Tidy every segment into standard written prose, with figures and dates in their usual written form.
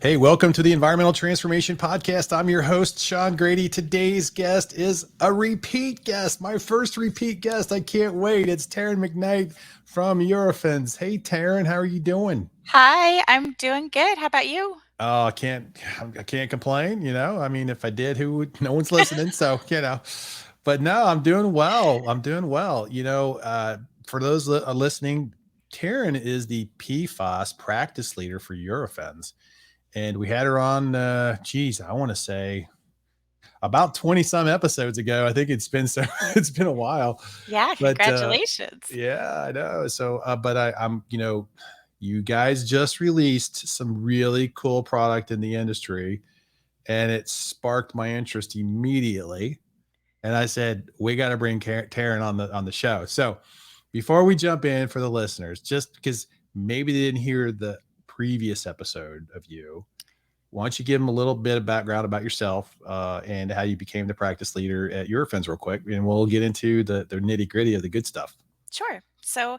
Hey, welcome to the Environmental Transformation Podcast. I'm your host, Sean Grady. Today's guest is a repeat guest, my first repeat guest. I can't wait. It's Taryn McKnight from Eurofins. Hey, Taryn, how are you doing? Hi, I'm doing good. How about you? Oh, I can't complain. I mean, if I did, who would? No one's listening, so. But no, I'm doing well. I'm doing well. For those listening, Taryn is the PFAS practice leader for Eurofins. And we had her on, I want to say about 20 some episodes ago. I think it's been a while, Yeah, but congratulations. yeah, I know. So, but you guys just released some really cool product in the industry, and it sparked my interest immediately. And I said, we got to bring Taryn on the show. So before we jump in, for the listeners, just because maybe they didn't hear the previous episode of you, why don't you give them a little bit of background about yourself and how you became the practice leader at Eurofins real quick, and we'll get into the nitty gritty of the good stuff. Sure. So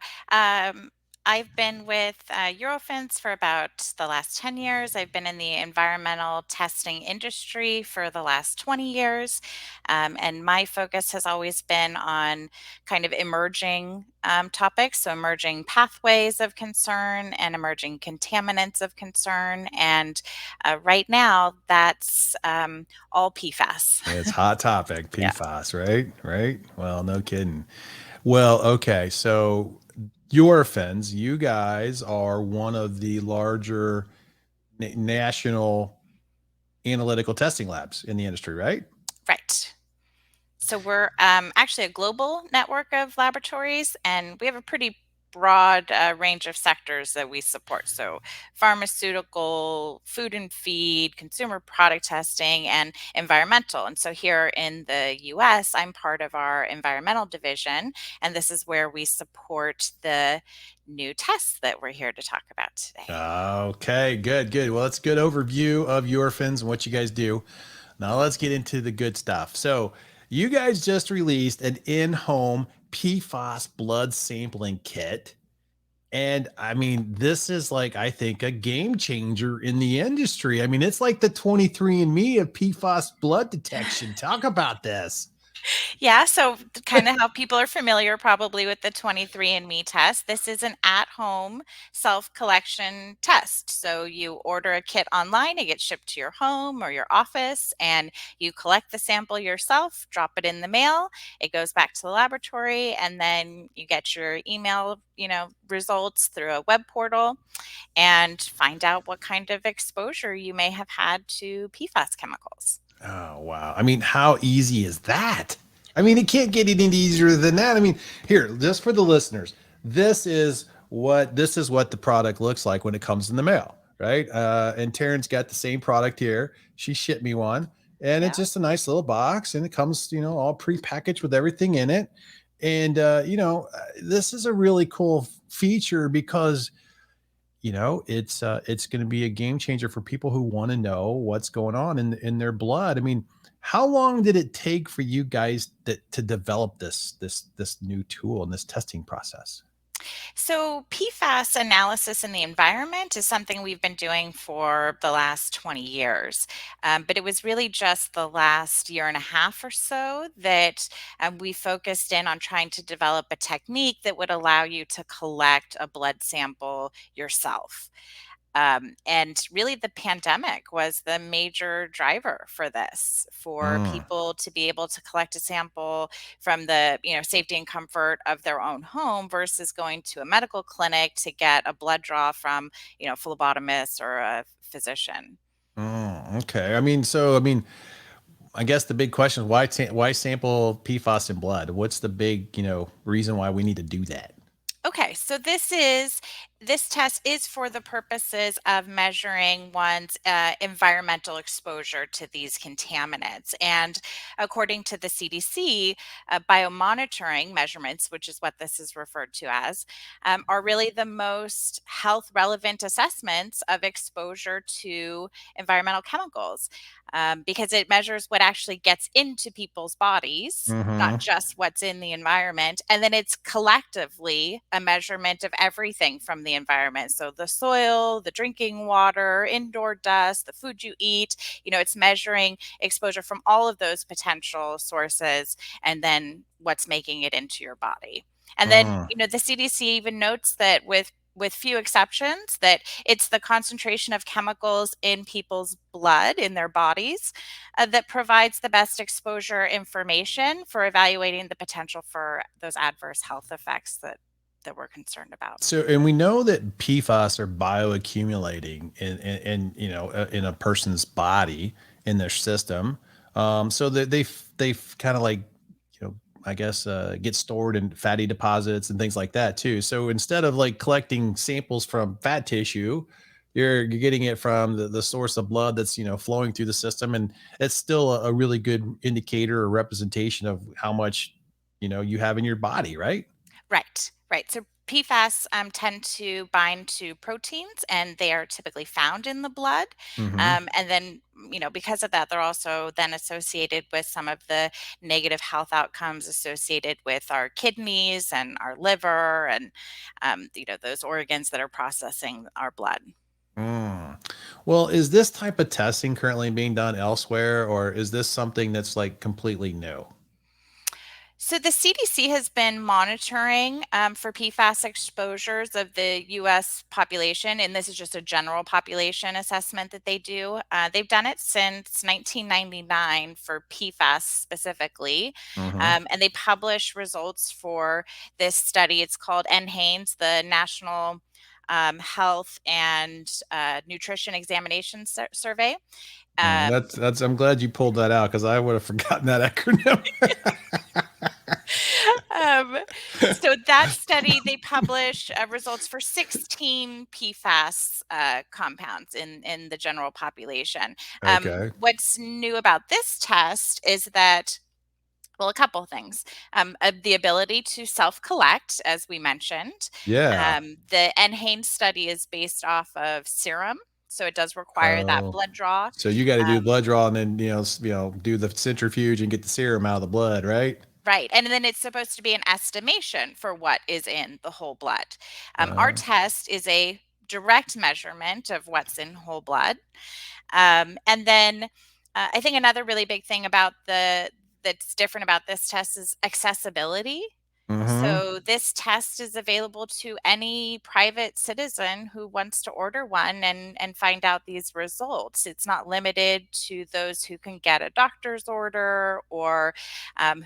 I've been with Eurofins for about the last 10 years. I've been in the environmental testing industry for the last 20 years. And my focus has always been on kind of emerging topics, so emerging pathways of concern and emerging contaminants of concern. And right now, that's all PFAS. It's hot topic, Yeah. PFAS, right? Right. Well, no kidding. Well, okay. So Eurofins, you guys are one of the larger national analytical testing labs in the industry, right? Right. So we're actually a global network of laboratories, and we have a pretty broad range of sectors that we support. So pharmaceutical, food and feed, consumer product testing, and environmental. And so here in the US, I'm part of our environmental division, and this is where we support the new tests that we're here to talk about today. Okay, good, good. Well, that's a good overview of Eurofins and what you guys do. Now let's get into the good stuff. So you guys just released an in-home PFAS blood sampling kit. And I mean, this is like, I think, a game changer in the industry. I mean, it's like the 23andMe of PFAS blood detection. Talk about this. Yeah, so kind of how people are familiar probably with the 23andMe test. This is an at-home self-collection test. So you order a kit online, it gets shipped to your home or your office, and you collect the sample yourself, drop it in the mail, it goes back to the laboratory, and then you get your email, results through a web portal and find out what kind of exposure you may have had to PFAS chemicals. Oh, wow. I mean, how easy is that? I mean, it can't get any easier than that. I mean, here, just for the listeners, this is what the product looks like when it comes in the mail, right? And Taryn's got the same product here. She shipped me one, and Yeah. it's just a nice little box, and it comes, all prepackaged with everything in it. And this is a really cool feature because it's going to be a game changer for people who want to know what's going on in their blood. I mean, how long did it take for you guys to develop this new tool and this testing process? So, PFAS analysis in the environment is something we've been doing for the last 20 years. But it was really just the last year and a half or so that we focused in on trying to develop a technique that would allow you to collect a blood sample yourself. And really, the pandemic was the major driver for this, for Mm. people to be able to collect a sample from the safety and comfort of their own home versus going to a medical clinic to get a blood draw from a phlebotomist or a physician. Okay. I mean, I guess the big question is why sample PFAS in blood? What's the big reason why we need to do that? Okay, so this test is for the purposes of measuring one's environmental exposure to these contaminants. And according to the CDC, biomonitoring measurements, which is what this is referred to as, are really the most health relevant assessments of exposure to environmental chemicals, because it measures what actually gets into people's bodies, not Mm-hmm. just what's in the environment. And then it's collectively a measure measurement of everything from the environment. So the soil, the drinking water, indoor dust, the food you eat, it's measuring exposure from all of those potential sources and then what's making it into your body. And then, Mm. the CDC even notes that with few exceptions, that it's the concentration of chemicals in people's blood, in their bodies, that provides the best exposure information for evaluating the potential for those adverse health effects that we're concerned about. So, and we know that PFAS are bioaccumulating in a person's body, in their system. So that they've kind of like, I guess, get stored in fatty deposits and things like that too. So instead of like collecting samples from fat tissue, you're getting it from the source of blood that's, flowing through the system. And it's still a really good indicator or representation of how much, you have in your body, right? Right, right. So PFAS tend to bind to proteins, and they are typically found in the blood. Mm-hmm. And then, because of that, they're also then associated with some of the negative health outcomes associated with our kidneys and our liver, and those organs that are processing our blood. Mm. Well, is this type of testing currently being done elsewhere, or is this something that's like completely new? So the CDC has been monitoring for PFAS exposures of the U.S. population, and this is just a general population assessment that they do. They've done it since 1999 for PFAS specifically, Mm-hmm. and they publish results for this study. It's called NHANES, the National Health and Nutrition Examination Survey. Um, That's. I'm glad you pulled that out because I would have forgotten that acronym. Um, so that study, they published results for 16 PFAS compounds in the general population. Okay. What's new about this test is that, well, a couple of things. The ability to self-collect, as we mentioned. Yeah. The NHANES study is based off of serum, so it does require that Oh, blood draw. so you got to do the Um, blood draw and then do the centrifuge and get the serum out of the blood, right? Right. And then it's supposed to be an estimation for what is in the whole blood. Our Uh, test is a direct measurement of what's in whole blood. And then I think another really big thing that's different about this test is accessibility. mm-hmm. So this test is available to any private citizen who wants to order one and find out these results. It's not limited to those who can get a doctor's order or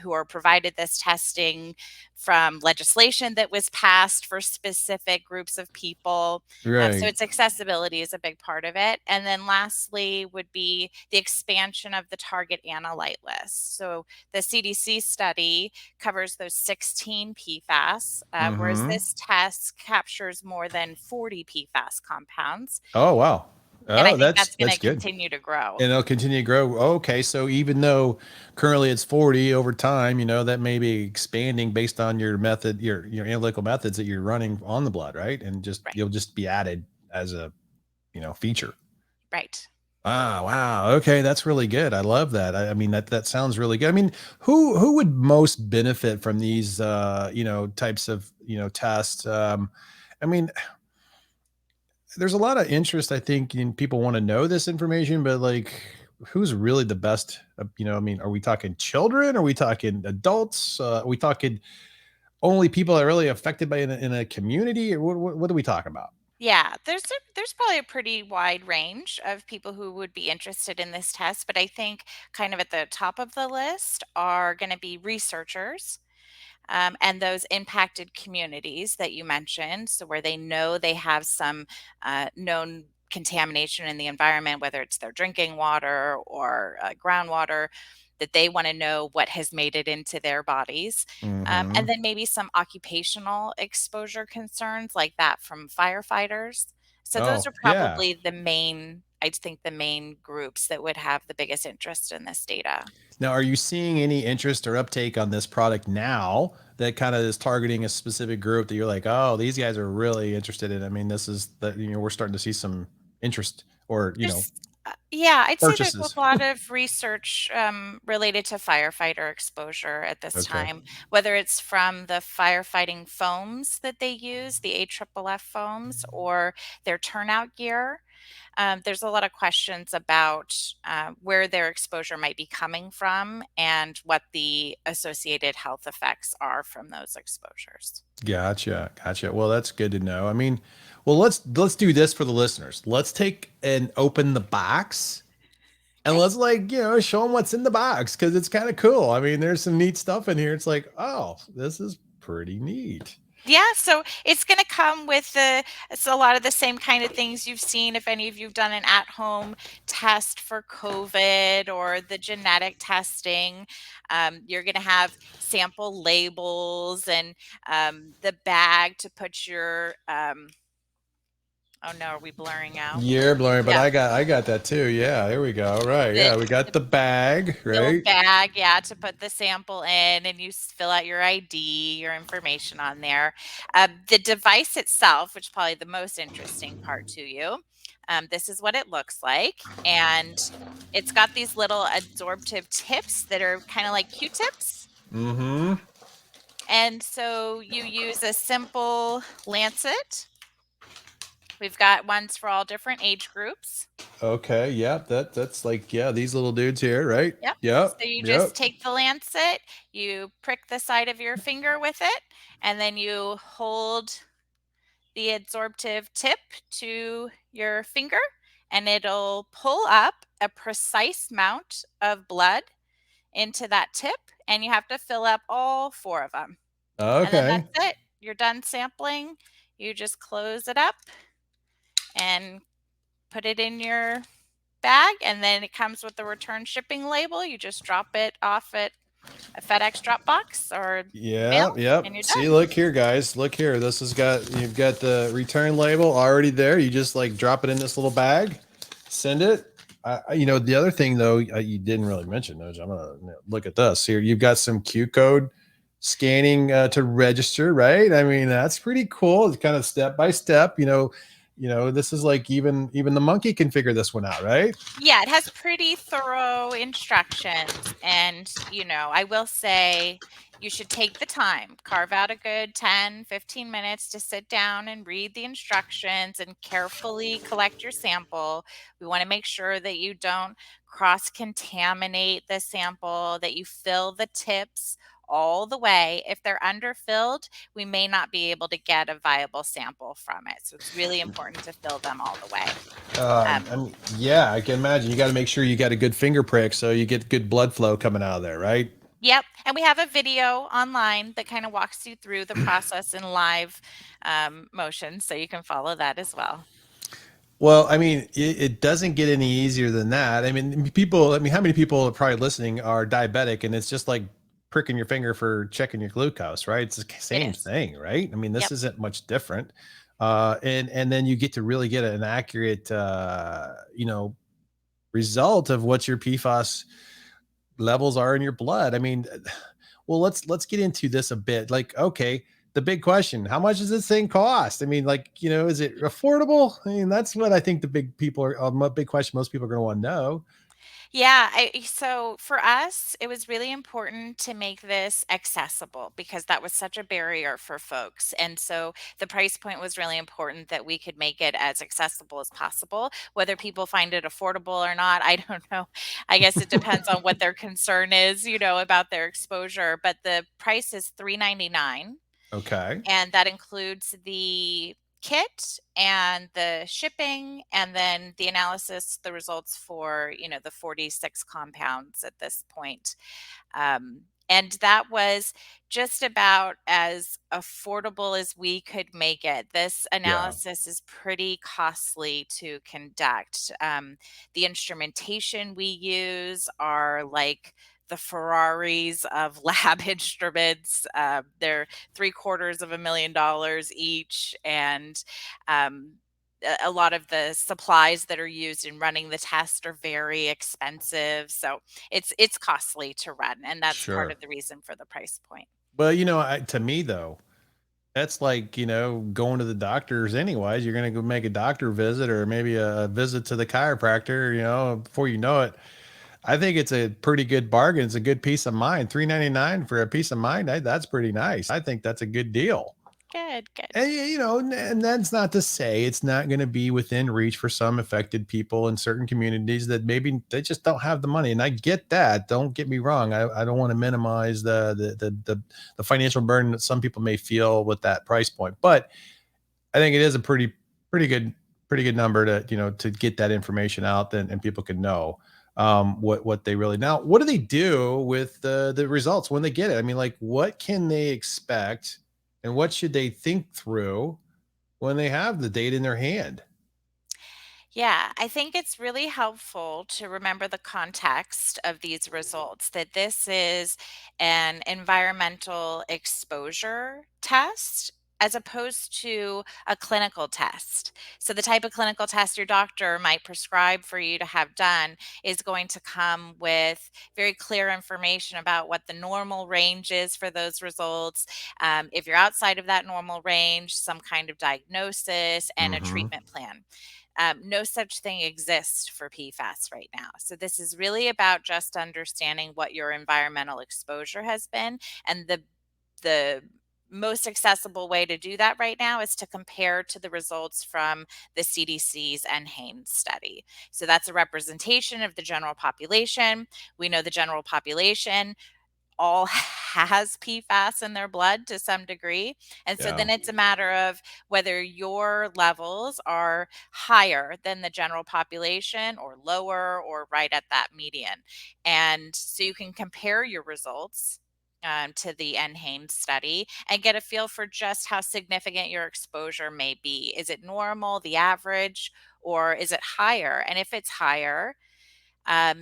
who are provided this testing from legislation that was passed for specific groups of people. So Right. its accessibility is a big part of it. And then lastly would be the expansion of the target analyte list. So the CDC study covers those 16 PFAS, whereas Mm-hmm. this test captures more than 40 PFAS compounds. Oh, wow. And I Oh, think that's that's going that's to good. continue to grow. And it'll continue to grow. Okay, so even though currently it's 40 over time, that may be expanding based on your method, your analytical methods that you're running on the blood, right? And just Right. you'll just be added as a, feature. Right. Ah, wow. Okay, that's really good. I love that. I mean, that sounds really good. I mean, who would most benefit from these types of, tests? I mean, there's a lot of interest, I think, in people want to know this information, but like who's really the best? I mean, are we talking children? Are we talking adults? Are we talking only people that are really affected by in a community? Or what are we talking about? Yeah, there's probably a pretty wide range of people who would be interested in this test, but I think kind of at the top of the list are going to be researchers, and those impacted communities that you mentioned. So, where they know they have some known contamination in the environment, whether it's their drinking water or groundwater, that they want to know what has made it into their bodies. And Hmm. then maybe some occupational exposure concerns like that from firefighters. So, those Oh, are yeah. probably I think, the main groups that would have the biggest interest in this data. Now, are you seeing any interest or uptake on this product now that kind of is targeting a specific group that you're like, oh, these guys are really interested in? I mean, this is that we're starting to see some interest or There's Yeah, I'd say there's a purchases? lot of research related to firefighter exposure at this Okay. time, whether it's from the firefighting foams that they use, the AFFF foams, or their turnout gear. There's a lot of questions about where their exposure might be coming from and what the associated health effects are from those exposures. Gotcha. Gotcha. Well, that's good to know. I mean, well, let's do this for the listeners. Let's take and open the box and Okay. let's like, show them what's in the box because it's kind of cool. I mean, there's some neat stuff in here. It's like, oh, this is pretty neat. Yeah, so it's going to come with it's a lot of the same kind of things you've seen if any of you've done an at-home test for COVID or the genetic testing. You're going to have sample labels and the bag to put your oh no, are we blurring out? You're blurring, but Yeah, I got that too. Yeah, there we go. Right. the Yeah, we got the bag, little right? bag, yeah, to put the sample in, and you fill out your ID, your information on there. The device itself, which is probably the most interesting part to you, this is what it looks like, and it's got these little absorptive tips that are kind of like Q-tips. Mm-hmm. And so you use a simple lancet. We've got ones for all different age groups. Okay. Yep. That's like, yeah, these little dudes here, right? Yep. Yep. So you just Yep. take the lancet, you prick the side of your finger with it, and then you hold the absorptive tip to your finger, and it'll pull up a precise amount of blood into that tip, and you have to fill up all 4 of them. And then Okay. that's it. You're done sampling. You just close it up and put it in your bag, and then it comes with the return shipping label. You just drop it off at a FedEx drop box or mail, Yeah, and yep. you're See, done. look here, guys. Look here. This has got you've got the return label already there. You just like drop it in this little bag, send it. The other thing though, you didn't really mention those. I'm gonna look at this here. You've got some Q code scanning to register, right? I mean, that's pretty cool. It's kind of step by step. This is like even the monkey can figure this one out, right? Yeah, it has pretty thorough instructions. And, I will say you should take the time, carve out a good 10, 15 minutes to sit down and read the instructions and carefully collect your sample. We want to make sure that you don't cross contaminate the sample, that you fill the tips all the way. If they're underfilled, we may not be able to get a viable sample from it. So it's really important to fill them all the way. I mean, yeah, I can imagine. You got to make sure you got a good finger prick so you get good blood flow coming out of there, right? Yep, and we have a video online that kind of walks you through the process in live motion, so you can follow that as well. Well, I mean, it doesn't get any easier than that. I mean, people, how many people are probably listening are diabetic and it's just like pricking your finger for checking your glucose, right? It's the It same is. thing, right? I mean, this Yep. isn't much different. And then you get to really get an accurate, result of what your PFAS levels are in your blood. I mean, well, let's get into this a bit. Like, okay, the big question: how much does this thing cost? I mean, like, is it affordable? I mean, that's what I think the big people are. Big question most people are going to want to know. Yeah, so for us, it was really important to make this accessible because that was such a barrier for folks. And so the price point was really important that we could make it as accessible as possible. Whether people find it affordable or not, I don't know. I guess it depends on what their concern is, about their exposure. But the price is $3.99, Okay, and that includes the kit and the shipping and then the analysis, the results for the 46 compounds at this point. And that was just about as affordable as we could make it. This yeah, analysis is pretty costly to conduct. The instrumentation we use are like the Ferraris of lab instruments. They're $750,000 each, and um, a lot of the supplies that are used in running the test are very expensive. So it's costly to run, and that's part sure. of the reason for the price point. Well, to me though, That's like, going to the doctors anyways. You're going to go make a doctor visit or maybe a visit to the chiropractor, before you know it. I think it's a pretty good bargain. It's a good peace of mind. 3.99 for a peace of mind. That's pretty nice. I think that's a good deal. Good, good. And and that's not to say it's not going to be within reach for some affected people in certain communities that maybe they just don't have the money. And I get that. Don't get me wrong. I don't want to minimize the financial burden that some people may feel with that price point. But I think it is a pretty good pretty good number to to get that information out then and people can know what they really now. What do they do with the results when they get it? I mean, like, what can they expect and what should they think through when they have the data in their hand? Yeah, I think it's really helpful to remember the context of these results, that this is an environmental exposure test as opposed to a clinical test. So, the type of clinical test your doctor might prescribe for you to have done is going to come with very clear information about what the normal range is for those results. If you're outside of that normal range, some kind of diagnosis and a Hmm. treatment plan. No such thing exists for PFAS right now. So this is really about just understanding what your environmental exposure has been, and the most accessible way to do that right now is to compare to the results from the CDC's NHANES study. So that's a representation of the general population. We know the general population all has PFAS in their blood to some degree. And so Yeah. then it's a matter of whether your levels are higher than the general population or lower or right at that median. And so you can compare your results to the NHANES study and get a feel for just how significant your exposure may be. Is it normal, the average, or is it higher? And if it's higher,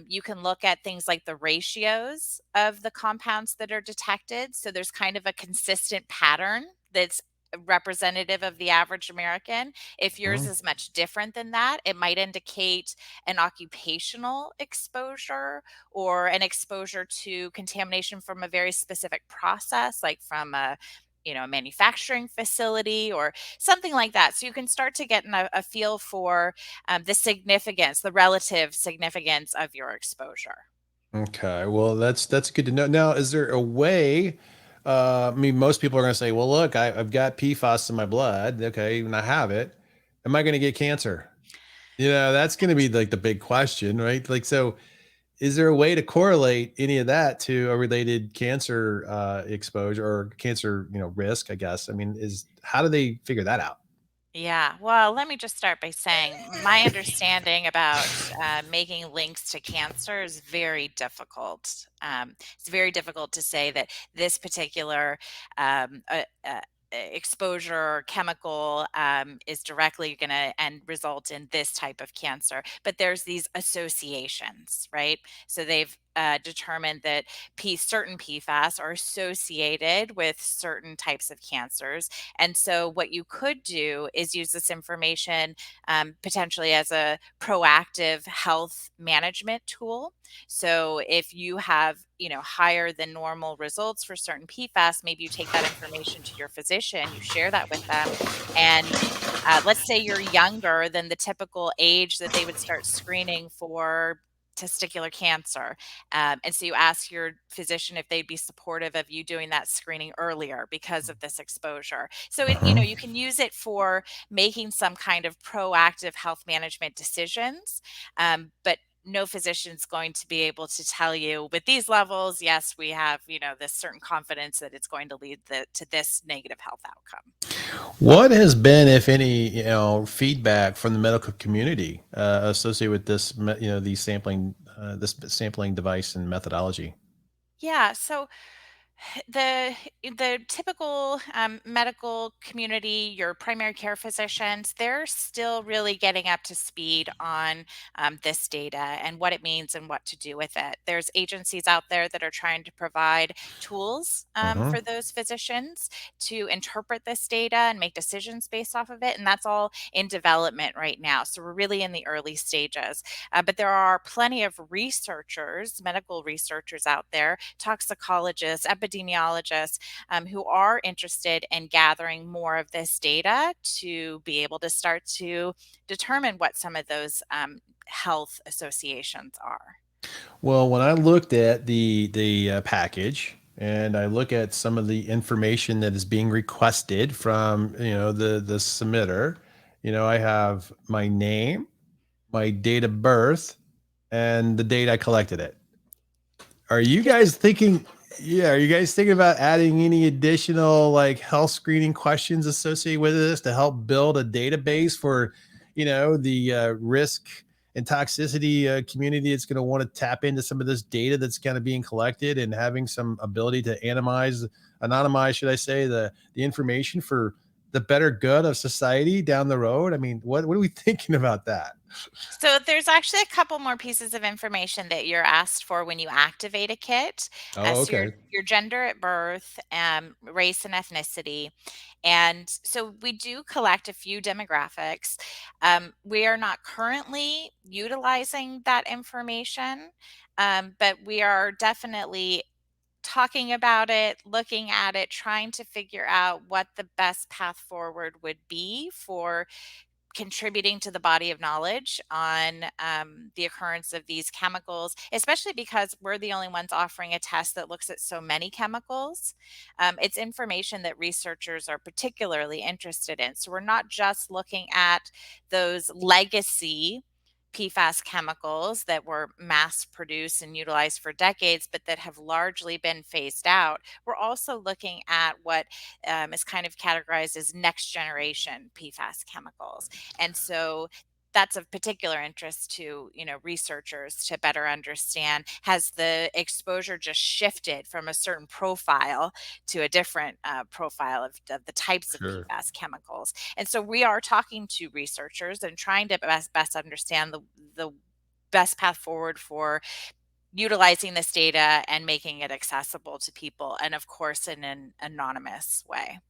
you can look at things like the ratios of the compounds that are detected. So there's kind of a consistent pattern that's representative of the average American. If yours Mhm. is much different than that, it might indicate an occupational exposure or an exposure to contamination from a very specific process, like from a manufacturing facility or something like that. So you can start to get a feel for the significance, the relative significance of your exposure. Okay, well, that's good to know. Now, is there a way? I mean, most people are going to say, "Well, look, I've got PFAS in my blood. Okay, and I have it. Am I going to get cancer?" That's going to be like the big question, right? Like, so is there a way to correlate any of that to a related cancer exposure or cancer, risk? I guess. I mean, is how do they figure that out? Yeah, well, let me just start by saying my understanding about making links to cancer is very difficult. It's very difficult to say that this particular exposure or chemical is directly going to and result in this type of cancer. But there's these associations, right? So they've determined that certain PFAS are associated with certain types of cancers, and so, what you could do is use this information potentially as a proactive health management tool. So, if you have higher than normal results for certain PFAS, maybe you take that information to your physician, you share that with them, and let's say you're younger than the typical age that they would start screening for testicular cancer. And so you ask your physician if they'd be supportive of you doing that screening earlier because of this exposure. So Mhm. you can use it for making some kind of proactive health management decisions. But no physician's going to be able to tell you with these levels, yes, we have, this certain confidence that it's going to lead to this negative health outcome. What has been, if any, feedback from the medical community associated with this, these sampling, this sampling device and methodology? Yeah, so the the typical medical community, your primary care physicians, they're still really getting up to speed on this data and what it means and what to do with it. There's agencies out there that are trying to provide tools Hmm. for those physicians to interpret this data and make decisions based off of it, and that's all in development right now. So we're really in the early stages, but there are plenty of researchers, medical researchers out there, toxicologists, epidemiologists who are interested in gathering more of this data to be able to start to determine what some of those health associations are. Well, when I looked at the package and I look at some of the information that is being requested from the submitter, I have my name, my date of birth, and the date I collected it. Are you guys thinking? Yeah, are you guys thinking about adding any additional like health screening questions associated with this to help build a database for, the risk and toxicity community that's going to want to tap into some of this data that's kind of being collected and having some ability to anonymize, should I say, the information for the better good of society down the road? I mean, what are we thinking about that? So there's actually a couple more pieces of information that you're asked for when you activate a kit. Oh, So okay. your gender at birth, race and ethnicity. And so we do collect a few demographics. We are not currently utilizing that information, but we are definitely talking about it, looking at it, trying to figure out what the best path forward would be for contributing to the body of knowledge on the occurrence of these chemicals, especially because we're the only ones offering a test that looks at so many chemicals. It's information that researchers are particularly interested in. So we're not just looking at those legacy PFAS chemicals that were mass produced and utilized for decades, but that have largely been phased out. We're also looking at what is kind of categorized as next generation PFAS chemicals. And so that's of particular interest to researchers to better understand, has the exposure just shifted from a certain profile to a different profile of the types of Sure. PFAS chemicals. And so we are talking to researchers and trying to best understand the best path forward for utilizing this data and making it accessible to people, and of course in an anonymous way.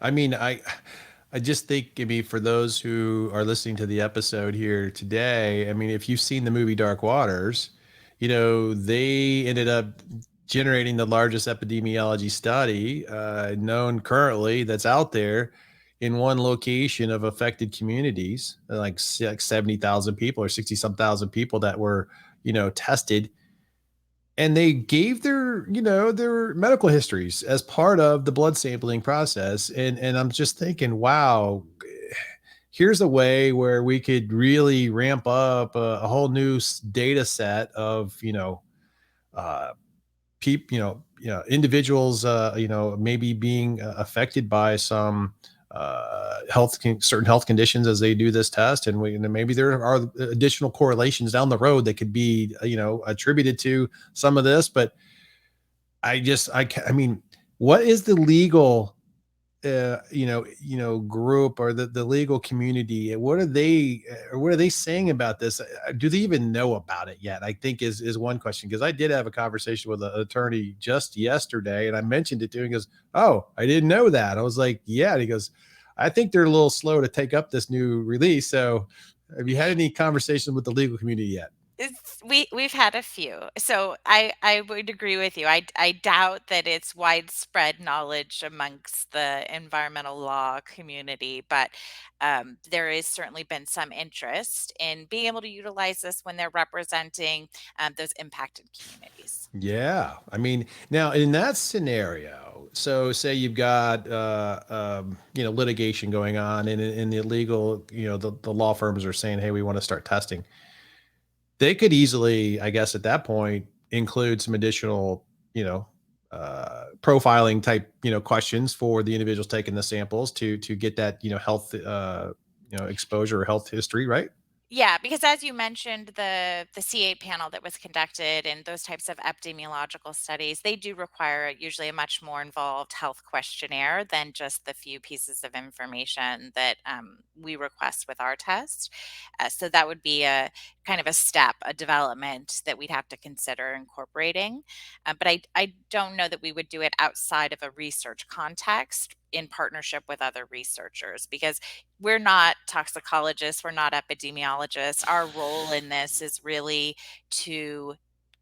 I mean, I just think, I mean, for those who are listening to the episode here today, I mean, if you've seen the movie Dark Waters, they ended up generating the largest epidemiology study known currently that's out there in one location of affected communities, like 70,000 people or 60 some thousand people that were, tested, and they gave their medical histories as part of the blood sampling process. And I'm just thinking, wow, here's a way where we could really ramp up a whole new data set of uh people, individuals, maybe being affected by some certain health conditions as they do this test, and maybe there are additional correlations down the road that could be attributed to some of this. But I mean, what is the legal group, or the legal community? What are they saying about this? Do they even know about it yet? I think is one question, because I did have a conversation with an attorney just yesterday, and I mentioned it to him. He goes, "Oh, I didn't know that." I was like, "Yeah." And he goes, "I think they're a little slow to take up this new release." So, have you had any conversations with the legal community yet? We've had a few. So I would agree with you. I doubt that it's widespread knowledge amongst the environmental law community, but there is certainly been some interest in being able to utilize this when they're representing those impacted communities. Yeah. I mean, now in that scenario, so say you've got litigation going on, and in the legal, the law firms are saying, "Hey, we want to start testing." They could easily, I guess, at that point, include some additional, profiling type, questions for the individuals taking the samples to get that, health, exposure or health history, right? Yeah, because as you mentioned, the C8 panel that was conducted and those types of epidemiological studies, they do require usually a much more involved health questionnaire than just the few pieces of information that we request with our test. So that would be a kind of a step, a development that we'd have to consider incorporating. But I don't know that we would do it outside of a research context in partnership with other researchers, because we're not toxicologists, we're not epidemiologists. Our role in this is really to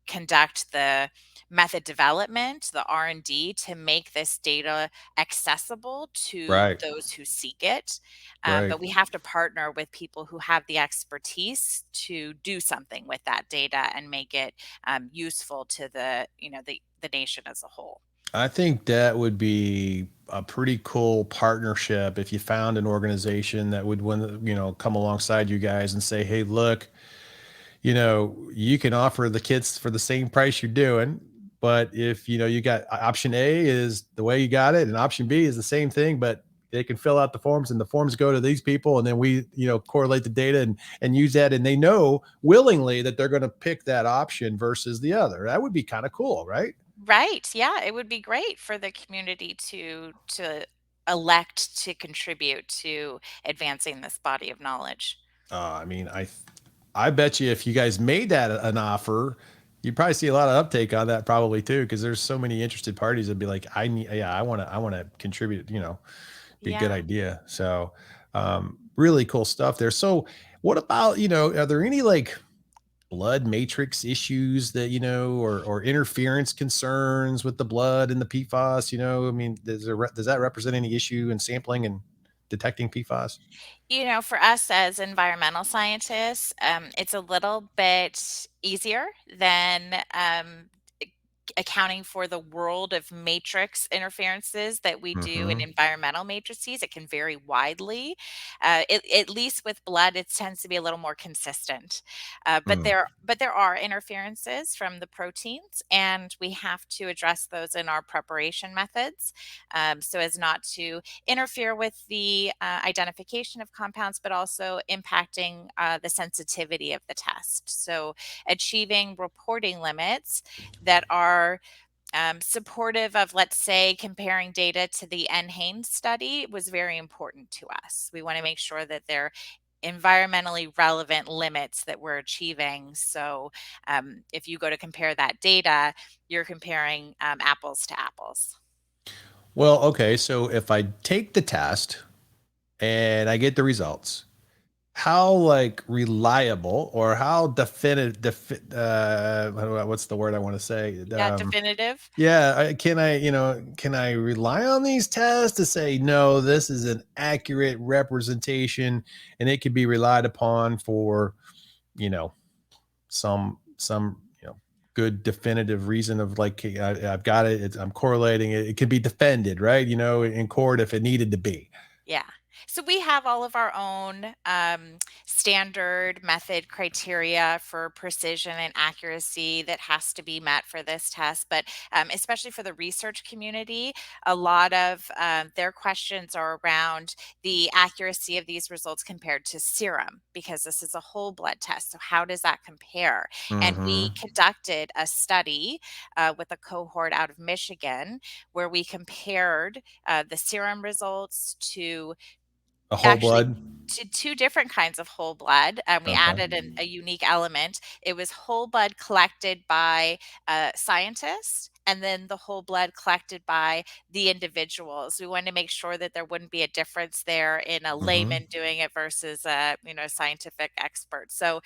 conduct the method development, the R&D to make this data accessible to Right. those who seek it. Right. But we have to partner with people who have the expertise to do something with that data and make it useful to the nation as a whole. I think that would be a pretty cool partnership if you found an organization that would come alongside you guys and say, "Hey, look, you can offer the kits for the same price you're doing, but if you got option A is the way you got it, and option B is the same thing, but they can fill out the forms and the forms go to these people, and then we correlate the data and use that, and they know willingly that they're going to pick that option versus the other." That would be kind of cool, right? Right. Yeah, it would be great for the community to elect to contribute to advancing this body of knowledge. I mean, I bet you if you guys made that an offer, you'd probably see a lot of uptake on that probably too, because there's so many interested parties that'd be like, I need, yeah, I want to contribute, be a good Yeah. idea. So, really cool stuff there. So what about, are there any like blood matrix issues that, or interference concerns with the blood and the PFAS, I mean, does that represent any issue in sampling and detecting PFAS? For us as environmental scientists, it's a little bit easier than accounting for the world of matrix interferences that we do in Mm-hmm. environmental matrices. It can vary widely. At least with blood, it tends to be a little more consistent. But Mm. there are interferences from the proteins, and we have to address those in our preparation methods, so as not to interfere with the identification of compounds, but also impacting the sensitivity of the test. So achieving reporting limits that are supportive of, let's say, comparing data to the NHANES study was very important to us. We want to make sure that they're environmentally relevant limits that we're achieving. So if you go to compare that data, you're comparing apples to apples. Well, okay. So if I take the test and I get the results, how like reliable or how what's the word I want to say? Yeah, definitive. Yeah, can I rely on these tests to say, no, this is an accurate representation and it can be relied upon for, you know, some good definitive reason of like, hey, I've got it, I'm correlating it. It could be defended, right? In court if it needed to be. Yeah. So we have all of our own standard method criteria for precision and accuracy that has to be met for this test. But especially for the research community, a lot of their questions are around the accuracy of these results compared to serum, because this is a whole blood test. So how does that compare? And we Mm-hmm. conducted a study with a cohort out of Michigan where we compared the serum results to A whole actually blood. to two different kinds of whole blood. We Okay. added a unique element. It was whole blood collected by scientists, and then the whole blood collected by the individuals. We wanted to make sure that there wouldn't be a difference there in a Mm-hmm. layman doing it versus a scientific expert. So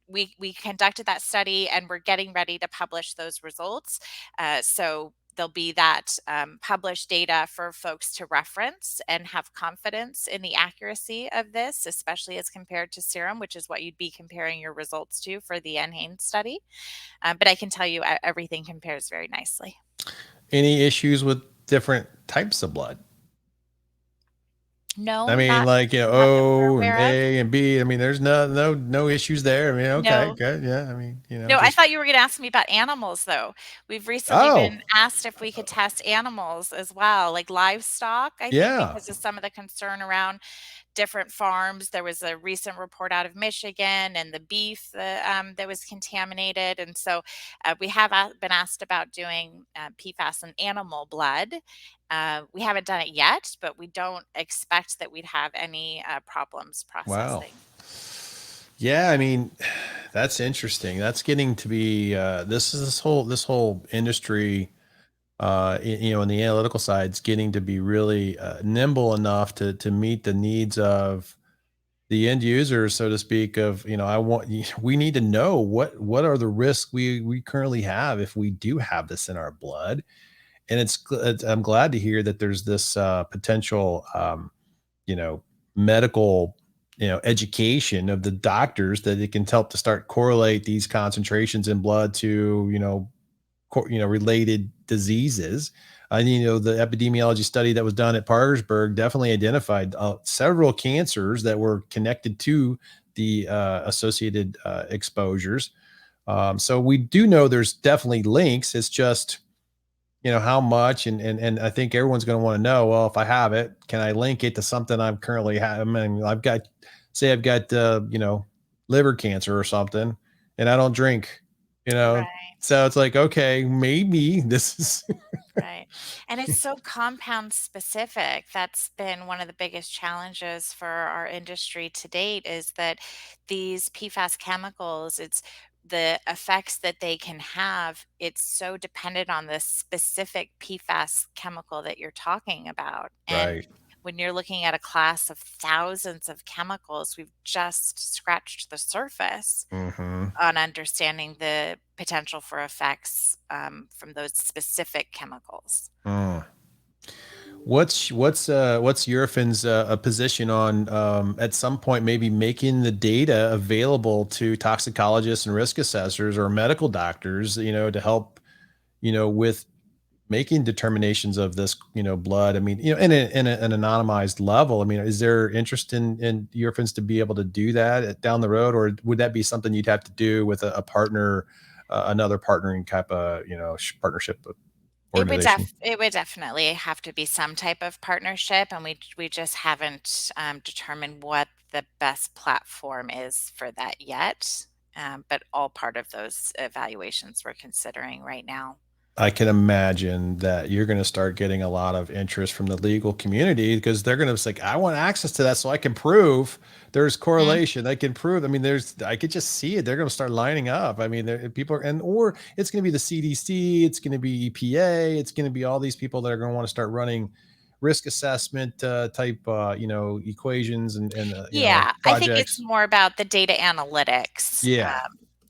we conducted that study, and we're getting ready to publish those results. So there'll be that published data for folks to reference and have confidence in the accuracy of this, especially as compared to serum, which is what you'd be comparing your results to for the NHANES study. But I can tell you everything compares very nicely. Any issues with different types of blood? I No, mean, not like, not that we're O and aware of. A and B. I mean, there's no issues there. I mean, okay, No. good. Yeah. I mean, No, I just thought you were going to ask me about animals, though. We've recently oh, been asked if we could test animals as well, like livestock, I think, yeah. because of some of the concern around different farms. There was a recent report out of Michigan and the beef that was contaminated. And so we have been asked about doing PFAS in animal blood. We haven't done it yet, but we don't expect that we'd have any problems Wow. processing. Yeah, I mean, that's interesting. That's getting to be this whole industry in the analytical side is getting to be really nimble enough to meet the needs of the end user, so to speak, of, we need to know what are the risks we currently have if we do have this in our blood. And I'm glad to hear that there's this potential, you know, medical, education of the doctors, that it can help to start correlate these concentrations in blood to, related diseases. The epidemiology study that was done at Parkersburg definitely identified several cancers that were connected to the associated exposures. So we do know there's definitely links. It's just, how much, and I think everyone's going to want to know, well, if I have it, can I link it to something I'm currently having? I mean, I've got liver cancer or something, and I don't drink, you know. Right. So it's like, okay, maybe this is Right. And it's so compound specific. That's been one of the biggest challenges for our industry to date is that these PFAS chemicals, it's the effects that they can have, it's so dependent on the specific PFAS chemical that you're talking about. And right. when you're looking at a class of thousands of chemicals, we've just scratched the surface Hmm. on understanding the potential for effects from those specific chemicals. Mm. What's Eurofins a position on, at some point, maybe making the data available to toxicologists and risk assessors or medical doctors, to help, with making determinations of this, blood. I mean, an anonymized level. I mean, is there interest in Eurofins to be able to do that down the road, or would that be something you'd have to do with a partner, another partnering type of, partnership organization? It would definitely have to be some type of partnership, and we just haven't determined what the best platform is for that yet. But all part of those evaluations we're considering right now. I can imagine that you're going to start getting a lot of interest from the legal community, because they're going to say, I want access to that so I can prove there's Mm. correlation. I can prove. I mean, I could just see it. They're going to start lining up. I mean, people are, or it's going to be the CDC, it's going to be EPA, it's going to be all these people that are going to want to start running risk assessment type, equations and Yeah, I think it's projects. more about the data analytics Yeah.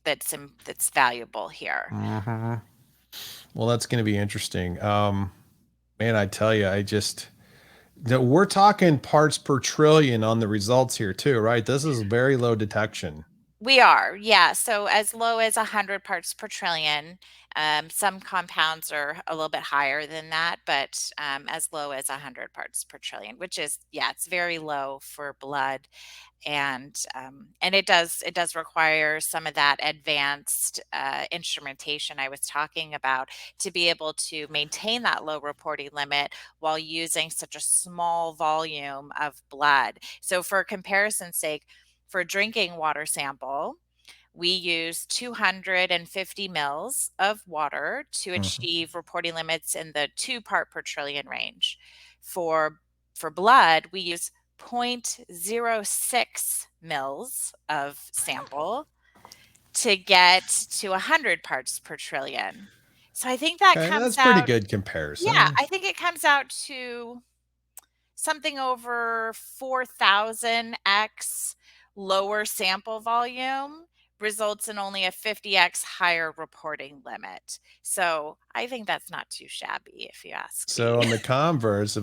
that's valuable here. Mhm. Well, that's going to be interesting. Man, I tell you, we're talking parts per trillion on the results here too, right? This is very low detection. We are, yeah. So as low as 100 parts per trillion. Some compounds are a little bit higher than that, but as low as 100 parts per trillion, which is, yeah, it's very low for blood. And it does require some of that advanced instrumentation I was talking about to be able to maintain that low reporting limit while using such a small volume of blood. So for comparison's sake, for a drinking water sample, we use 250 mils of water to Mhm. achieve reporting limits in the 2 part per trillion range. For for blood, we use 0.06 mils of sample to get to 100 parts per trillion. So I think that Okay, comes that's pretty out, good yeah, comparison. I think it comes out to something over 4,000x lower sample volume results in only a 50x higher reporting limit. So I think that's not too shabby, if you ask So me. on the converse, I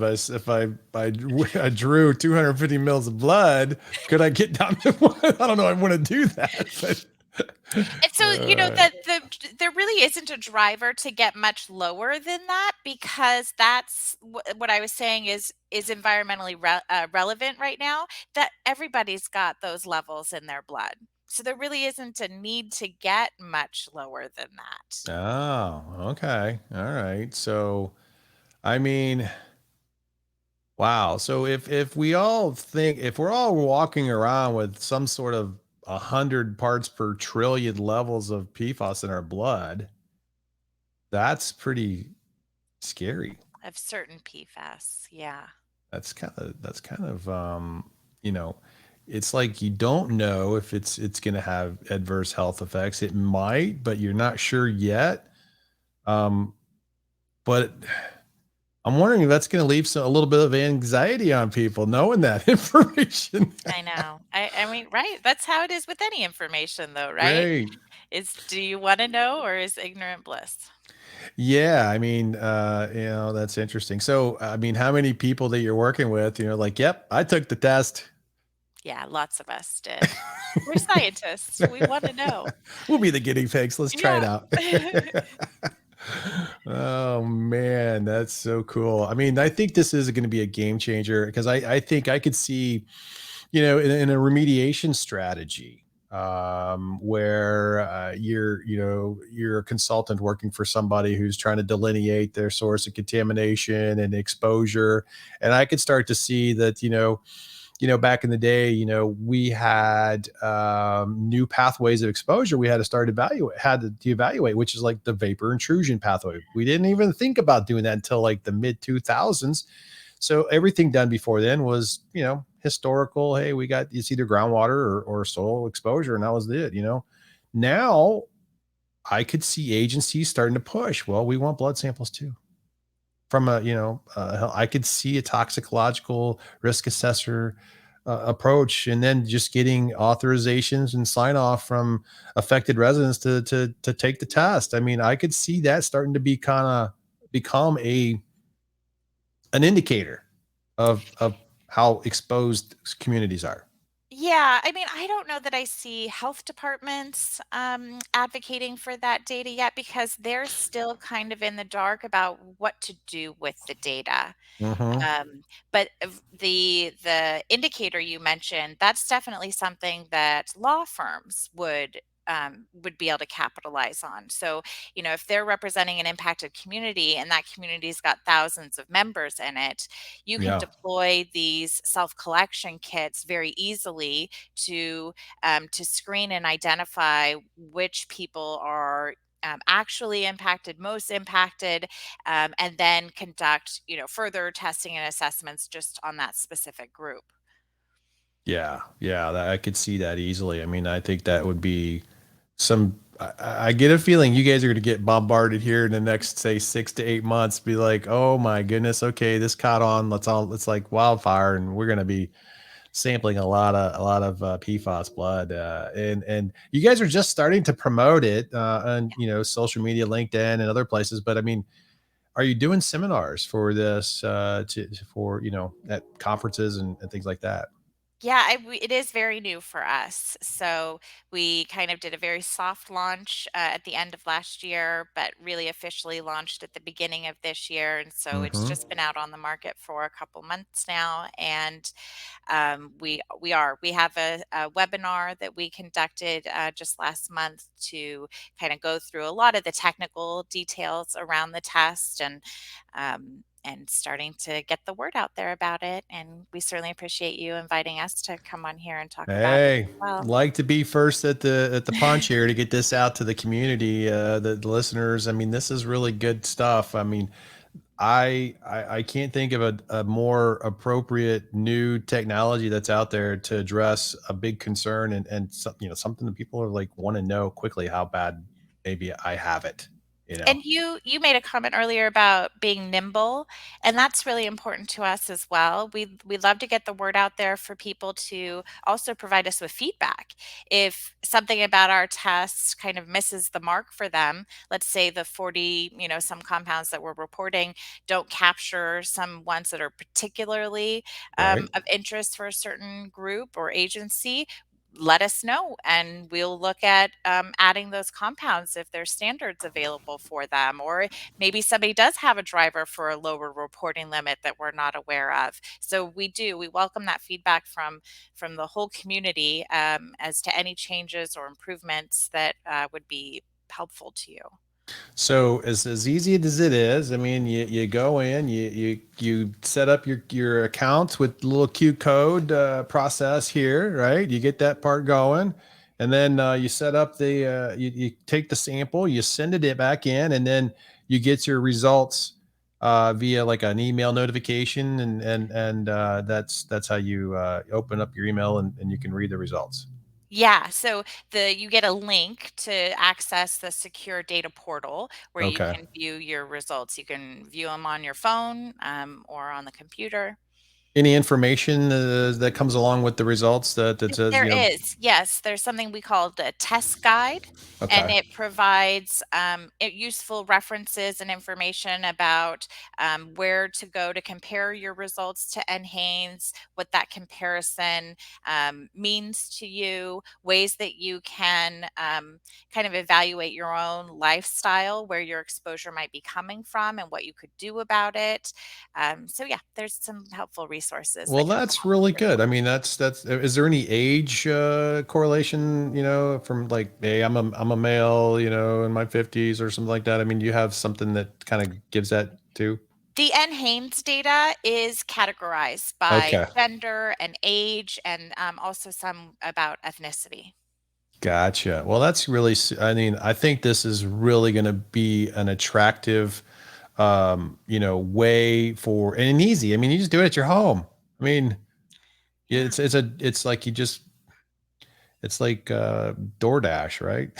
drew 250 mils of blood, could I get down to one? I don't know. I want to do that, but And so, uh, there really isn't a driver to get much lower than that because that's what I was saying is environmentally relevant right now. That everybody's got those levels in their blood, so there really isn't a need to get much lower than that. oh, okay, all right. So I mean, wow. So if we're all walking around with some sort of 100 parts per trillion levels of PFAS in our blood, that's pretty scary. Of certain PFAS, yeah. That's kind of you know, it's like you don't know if it's going to have adverse health effects. It might, but you're not sure yet. Um, but I'm wondering if that's going to leave a little bit of anxiety on people knowing that information. I know. I mean, right. That's how it is with any information though, right? Right. Is do you want to know or is ignorant bliss? Yeah, I mean, that's interesting. So, I mean, how many people that you're working with, like, yep, I took the test. Yeah, lots of us did. We're scientists. We want to know. We'll be the guinea pigs. Let's try it Yeah. out. Oh man, that's so cool. I mean, I think this is going to be a game changer because I think I could see, in a remediation strategy, where you're a consultant working for somebody who's trying to delineate their source of contamination and exposure, and I could start to see that, back in the day, we had new pathways of exposure. We had to evaluate, which is like the vapor intrusion pathway. We didn't even think about doing that until like the mid 2000s. So everything done before then was, historical. Hey, it's either groundwater or soil exposure, and that was it. Now I could see agencies starting to push. Well, we want blood samples too. From I could see a toxicological risk assessor approach, and then just getting authorizations and sign off from affected residents to take the test. I mean, I could see that starting to become an indicator of how exposed communities are. Yeah, I mean, I don't know that I see health departments advocating for that data yet because they're still kind of in the dark about what to do with the data. Hmm. But the indicator you mentioned, that's definitely something that law firms would be able to capitalize on. So, if they're representing an impacted community and that community's got thousands of members in it, you can Yeah. deploy these self-collection kits very easily to screen and identify which people are actually impacted, most impacted, and then conduct, further testing and assessments just on that specific group. Yeah. Yeah. I could see that easily. I mean, I think that would be I get a feeling you guys are going to get bombarded here in the next, say, 6 to 8 months. Be like, oh my goodness, okay, this caught on. It's like wildfire, and we're going to be sampling a lot of PFAS blood, and you guys are just starting to promote it on social media, LinkedIn, and other places. But I mean, are you doing seminars for this for at conferences and things like that? Yeah, it is very new for us. So we kind of did a very soft launch at the end of last year, but really officially launched at the beginning of this year. And so it's Hmm. just been out on the market for a couple months now. And we have a webinar that we conducted just last month to kind of go through a lot of the technical details around the test and starting to get the word out there about it. And we certainly appreciate you inviting us to come on here and talk about it Hey, as well. like to be first at the punch here to get this out to the community, the listeners. I mean, this is really good stuff. I mean, I can't think of a more appropriate new technology that's out there to address a big concern, and something that people are like want to know quickly how bad maybe I have it. And you made a comment earlier about being nimble, and that's really important to us as well. We love to get the word out there for people to also provide us with feedback. If something about our tests kind of misses the mark for them, let's say the 40, some compounds that we're reporting don't capture some ones that are particularly Right. of interest for a certain group or agency, let us know and we'll look at adding those compounds if there's standards available for them, or maybe somebody does have a driver for a lower reporting limit that we're not aware of. So we welcome that feedback from the whole community as to any changes or improvements that would be helpful to you. So as easy as it is, I mean, you go in, you set up your account with the little Q code process here, right? You get that part going, and then you set up you take the sample, you send it back in, and then you get your results via like an email notification, and that's how you open up your email and you can read the results. Yeah, so you get a link to access the secure data portal where you Okay. can view your results. You can view them on your phone or on the computer. Any information that comes along with the results that says, There is, yes. There's something we call the test guide, and okay. it provides useful references and information about where to go to compare your results to NHANES, what that comparison means to you, ways that you can kind of evaluate your own lifestyle, where your exposure might be coming from, and what you could do about it. So, yeah, there's some helpful resources Well, that come that's along with really your good. I mean, that's. Is there any age correlation? From like, hey, I'm a male, in my 50s or something like that. I mean, do you have something that kind of gives that too? The NHANES data is categorized by Okay, gender and age and also some about ethnicity. gotcha. Well, that's really. I mean, I think this is really going to be an attractive, way for and easy. I mean, you just do it at your home. I mean, Yeah, it's like it's like DoorDash, right?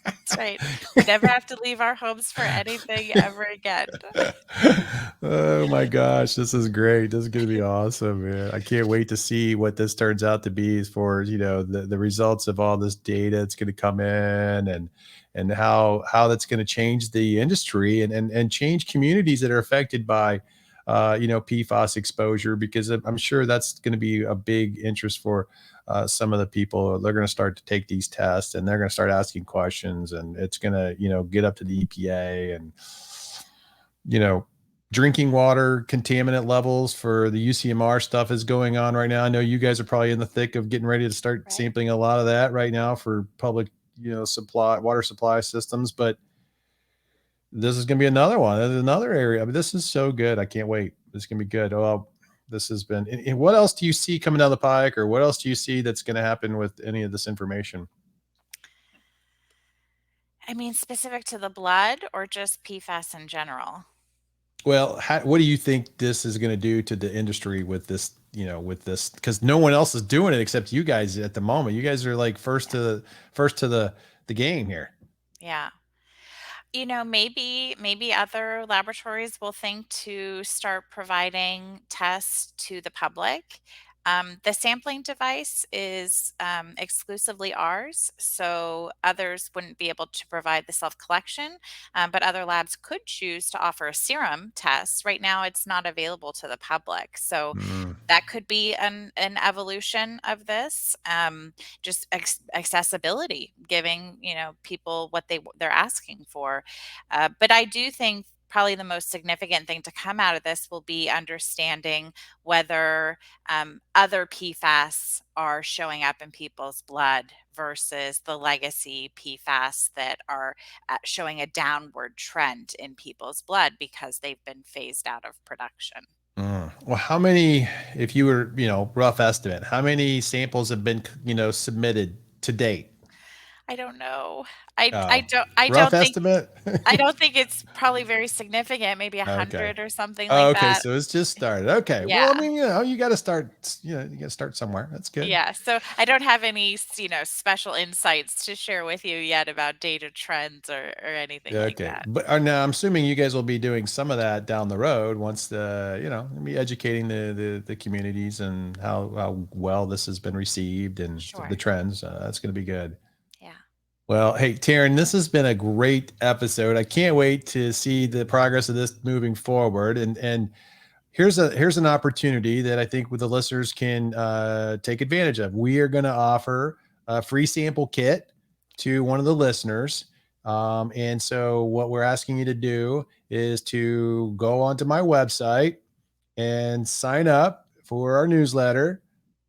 that's right. We never have to leave our homes for anything ever again. Oh my gosh, this is great. This is gonna be awesome, man. I can't wait to see what this turns out to be as far as, the results of all this data that's gonna come in and how that's gonna change the industry and change communities that are affected by PFAS exposure because I'm sure that's gonna be a big interest for some of the people. They're going to start to take these tests and they're going to start asking questions and it's going to get up to the EPA and you know drinking water contaminant levels for the UCMR stuff is going on right now. I know you guys are probably in the thick of getting ready to start Right. sampling a lot of that right now for public supply water supply systems, but this is going to be another one. There's another area. I mean, this is so good. I can't wait. This is going to be good. Oh, this has been. And what else do you see coming down the pike, or what else do you see that's going to happen with any of this information? I mean, specific to the blood or just PFAS in general? Well, what do you think this is going to do to the industry with this? With this, because no one else is doing it except you guys at the moment. You guys are like first to the game here. Yeah. Maybe other laboratories will think to start providing tests to the public. The sampling device is exclusively ours, so others wouldn't be able to provide the self collection, but other labs could choose to offer a serum test. Right now, it's not available to the public, so Mm. that could be an evolution of this. Just accessibility, giving people what they're asking for. But I do think probably the most significant thing to come out of this will be understanding whether other PFAS are showing up in people's blood versus the legacy PFAS that are showing a downward trend in people's blood because they've been phased out of production. Well, how many, if you were, rough estimate, how many samples have been, submitted to date? I don't know. Oh, I rough don't think estimate? I don't think it's probably very significant, maybe Okay. 100 or something Oh, like okay. that. So it's just started. Okay. Well, Yeah. I mean, you got to start, you got to start somewhere. That's good. Yeah, so I don't have any, special insights to share with you yet about data trends or anything Yeah, like okay. that. But now I'm assuming you guys will be doing some of that down the road once be educating the communities and how well this has been received and the Sure. trends. That's going to be good. Yeah. Well, hey, Taryn, this has been a great episode. I can't wait to see the progress of this moving forward. And here's an opportunity that I think with the listeners can take advantage of. We are going to offer a free sample kit to one of the listeners. And so what we're asking you to do is to go onto my website and sign up for our newsletter.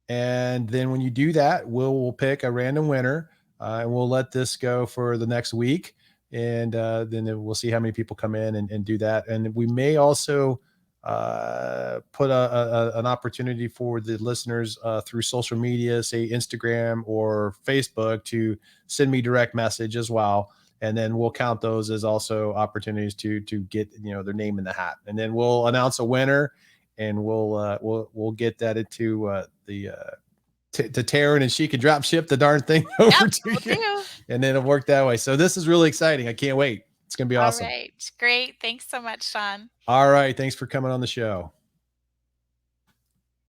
And then when you do that, we'll pick a random winner and we'll let this go for the next week. And then we'll see how many people come in and do that. And we may also put an opportunity for the listeners through social media, say Instagram or Facebook, to send me direct message as well. And then we'll count those as also opportunities to get their name in the hat. And then we'll announce a winner and we'll get that into the to Taryn, and she can drop ship the darn thing over Yep, to will you, do. and then it'll work that way. So this is really exciting. I can't wait. It's going to be All awesome. right. Great. Thanks so much, Sean. All right. Thanks for coming on the show.